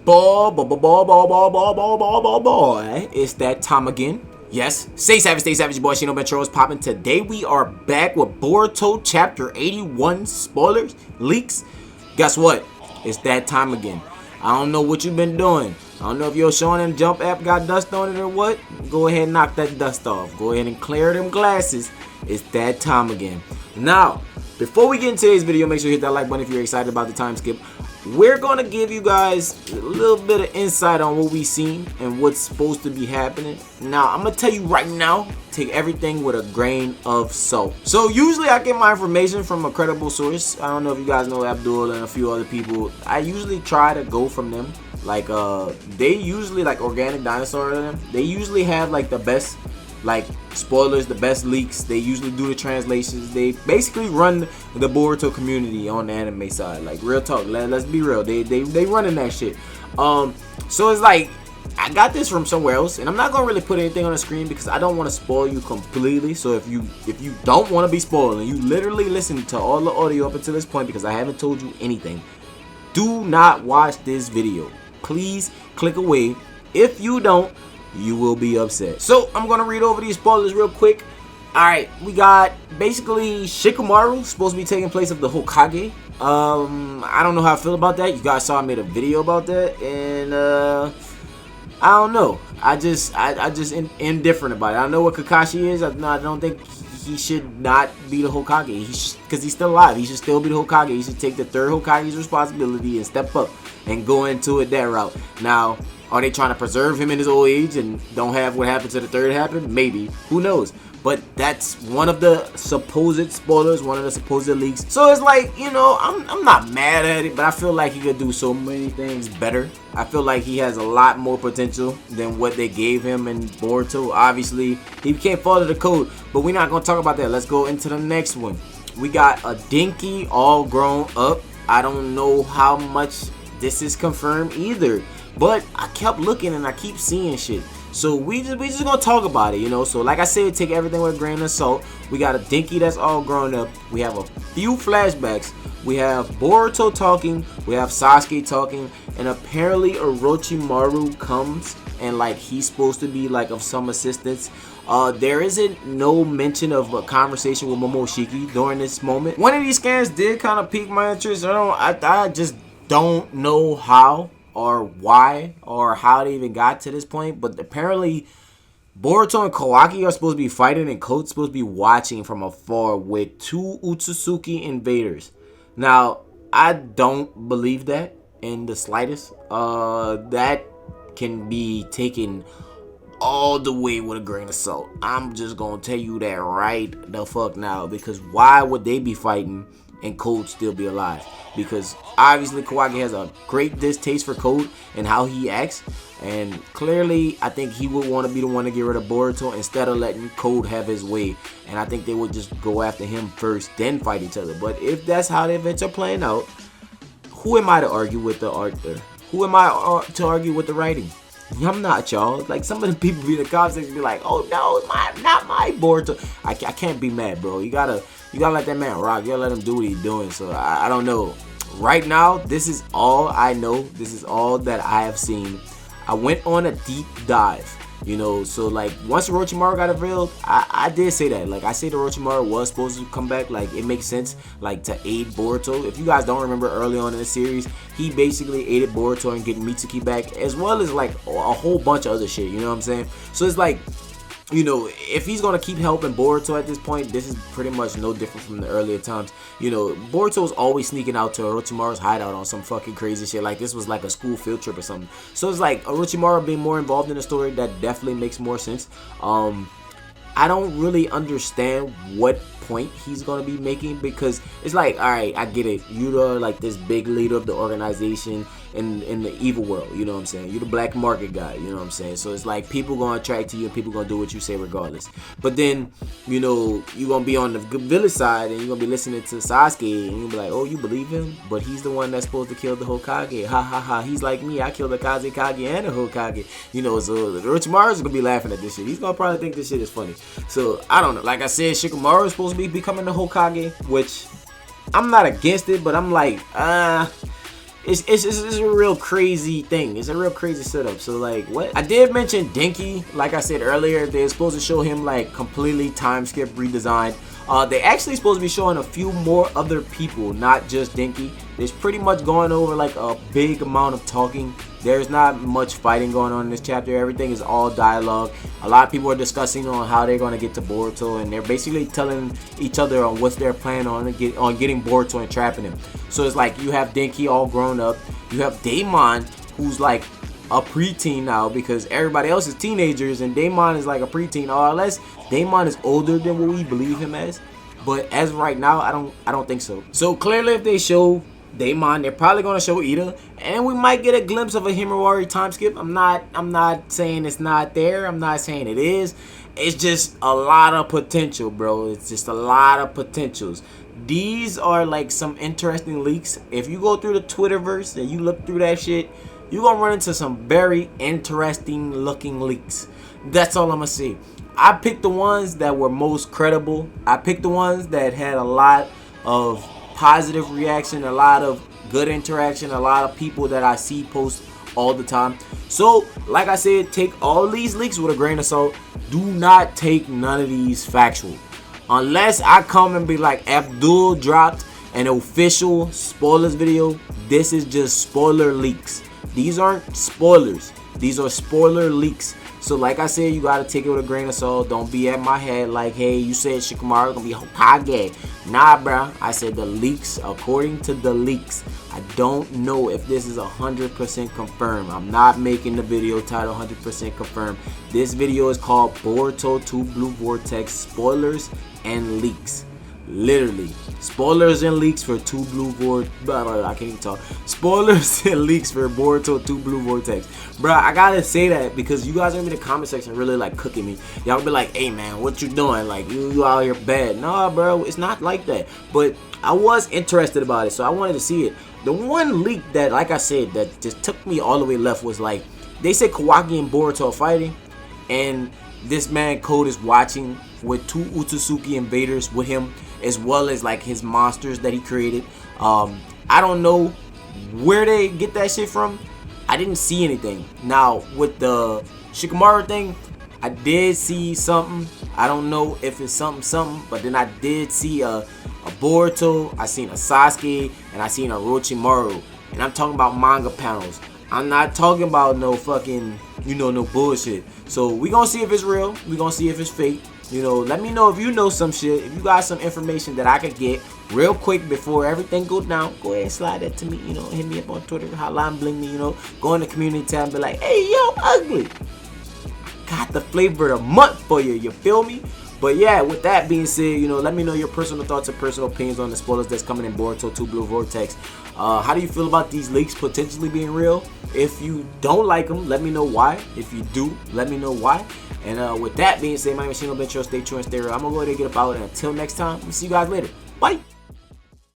Boy, it's that time again. Yes, stay savage, your boy Shino Metro is popping. Today we are back with Boruto Chapter 81 spoilers, leaks. Guess what? It's that time again. I don't know what you've been doing. I don't know if your Shonen Jump app got dust on it or what. Go ahead and knock that dust off. Go ahead and clear them glasses. It's that time again. Now, before we get into today's video, make sure you hit that like button if you're excited about the time skip. We're going to give you guys a little bit of insight on what we've seen and what's supposed to be happening. Now, I'm going to tell you right now, take everything with a grain of salt. So, usually I get my information from a credible source. I don't know if you guys know Abdul and a few other people. I usually try to go from them. Like, they usually, like Organic Dinosaur, they usually have, like, the best, like, spoilers, the best leaks. They usually do the translations. They basically run the Boruto community on the anime side. Like, real talk, let's be real. They running that shit. So it's like, I got this from somewhere else, and I'm not gonna really put anything on the screen because I don't want to spoil you completely. So if you don't want to be spoiled and you literally listen to all the audio up until this point because I haven't told you anything, do not watch this video. Please click away. If you don't, you will be upset. So I'm gonna read over these spoilers real quick. Alright, we got basically Shikamaru supposed to be taking place of the Hokage. I don't know how I feel about that. You guys saw I made a video about that, and I don't know. I just indifferent about it. I know what Kakashi is. I don't think he should not be the Hokage. Because he's still alive. He should still be the Hokage. He should take the third Hokage's responsibility and step up and go into it that route. Now, are they trying to preserve him in his old age and don't have what happened to the third happen? Maybe. Who knows? But that's one of the supposed spoilers, one of the supposed leaks. So it's like, you know, I'm not mad at it, but I feel like he could do so many things better. I feel like he has a lot more potential than what they gave him in Boruto. Obviously, he can't follow the code, but we're not going to talk about that. Let's go into the next one. We got a Dinky all grown up. I don't know how much this is confirmed either. But I kept looking and I keep seeing shit. So we just gonna talk about it, you know. So like I said, take everything with a grain of salt. We got a Dinky that's all grown up. We have a few flashbacks. We have Boruto talking. We have Sasuke talking. And apparently Orochimaru comes and like he's supposed to be like of some assistance. There isn't no mention of a conversation with Momoshiki during this moment. One of these scans did kind of pique my interest. I just don't know how or why or how they even got to this point, but apparently Boruto and Kawaki are supposed to be fighting and Kote's supposed to be watching from afar with two Otsutsuki invaders. Now, I don't believe that in the slightest. That can be taken all the way with a grain of salt. I'm just gonna tell you that right the fuck now, because why would they be fighting and Code still be alive? Because obviously Kawaki has a great distaste for Code and how he acts, and clearly I think he would want to be the one to get rid of Boruto instead of letting Code have his way, and I think they would just go after him first then fight each other. But if that's how the events are playing out, who am I to argue with the art there? Who am I to argue with the writing? I'm not, y'all. Like, some of the people be in the comments be like, oh no, not my Boruto. I can't be mad, bro. You gotta let that man rock. You gotta let him do what he's doing. So I don't know. Right now, this is all I know. This is all that I have seen. I went on a deep dive, you know. So like once Orochimaru got revealed, I did say that. Like, I say the Orochimaru was supposed to come back. Like, it makes sense, like, to aid Boruto. If you guys don't remember, early on in the series, he basically aided Boruto in getting Mitsuki back, as well as like a whole bunch of other shit. You know what I'm saying? So it's like, you know, if he's gonna keep helping Boruto at this point, this is pretty much no different from the earlier times. You know, Boruto's always sneaking out to Orochimaru's hideout on some fucking crazy shit. Like, this was like a school field trip or something. So it's like Orochimaru being more involved in the story, that definitely makes more sense. I don't really understand what point he's gonna be making, because it's like, all right, I get it, you're like this big leader of the organization in the evil world, you know what I'm saying? You're the black market guy, you know what I'm saying? So it's like people gonna attract to you and people gonna do what you say regardless. But then, you know, you're gonna be on the village side and you're gonna be listening to Sasuke and you'll be like, oh, you believe him? But he's the one that's supposed to kill the Hokage. Ha ha ha, he's like me, I killed the Kazekage and the Hokage. You know, so Orochimaru's gonna be laughing at this shit. He's gonna probably think this shit is funny. So I don't know. Like I said, Shikamaru is supposed to be becoming the Hokage, which I'm not against it, but I'm like, it's a real crazy thing. It's a real crazy setup. So like, what I did mention Denki, like I said earlier, they're supposed to show him like completely time skip redesigned. They actually supposed to be showing a few more other people, not just Denki. There's pretty much going over like a big amount of talking. There's not much fighting going on in this chapter. Everything is all dialogue. A lot of people are discussing on how they're going to get to Boruto, and they're basically telling each other on what's their plan on getting Boruto and trapping him. So it's like you have Denki all grown up. You have Daemon, who's like a preteen now because everybody else is teenagers, and Daemon is like a preteen, or unless Daemon is older than what we believe him as. But as of right now, I don't think so. So clearly, if they show Daemon, they're probably gonna show Ida, and we might get a glimpse of a Himawari time skip. I'm not saying it's not there. I'm not saying it is. It's just a lot of potential, bro. It's just a lot of potentials. These are like some interesting leaks. If you go through the Twitterverse and you look through that shit, you're gonna run into some very interesting looking leaks. That's all I'm gonna say. I picked the ones that were most credible. I picked the ones that had a lot of positive reaction, a lot of good interaction, a lot of people that I see post all the time. So like I said, take all these leaks with a grain of salt. Do not take none of these factual, unless I come and be like, Abdul dropped an official spoilers video. This is just spoiler leaks. These aren't spoilers, these are spoiler leaks. So like I said, you gotta take it with a grain of salt. Don't be at my head like, hey, you said Shikamaru gonna be Hokage. Nah, bro. I said the leaks, according to the leaks. I don't know if this is 100% confirmed. I'm not making the video title 100% confirmed. This video is called Boruto 2 Blue Vortex Spoilers and Leaks. Literally, spoilers and leaks for 2 Blue Vortex. I can't even talk. Spoilers and leaks for Boruto 2 Blue Vortex. Bruh, I gotta say that because you guys are in the comment section really like cooking me. Y'all be like, hey man, what you doing? Like, you out here bad. Nah, bro, it's not like that. But I was interested about it, so I wanted to see it. The one leak that, like I said, that just took me all the way left was like, they said Kawaki and Boruto are fighting, and this man Code is watching with 2 Otsutsuki invaders with him, as well as like his monsters that he created. I don't know where they get that shit from. I didn't see anything. Now with the Shikamaru thing, I did see something. I don't know if it's something, but then I did see a Boruto, I seen a Sasuke, and I seen a Orochimaru. And I'm talking about manga panels. I'm not talking about no fucking, no bullshit. So we gonna see if it's real. We gonna see if it's fake. Let me know if you know some shit. If you got some information that I could get real quick before everything goes down, go ahead and slide that to me. Hit me up on Twitter, hotline bling me. Go in the community tab and be like, hey, yo, ugly. Got the flavor of the month for you. You feel me? But yeah, with that being said, let me know your personal thoughts and personal opinions on the spoilers that's coming in Boruto 2 Blue Vortex. How do you feel about these leaks potentially being real? If you don't like them, let me know why. If you do, let me know why. And with that being said, my name is Shino Bencho. Stay true and stay real. I'm going to go ahead and get up out. And until next time, we'll see you guys later. Bye.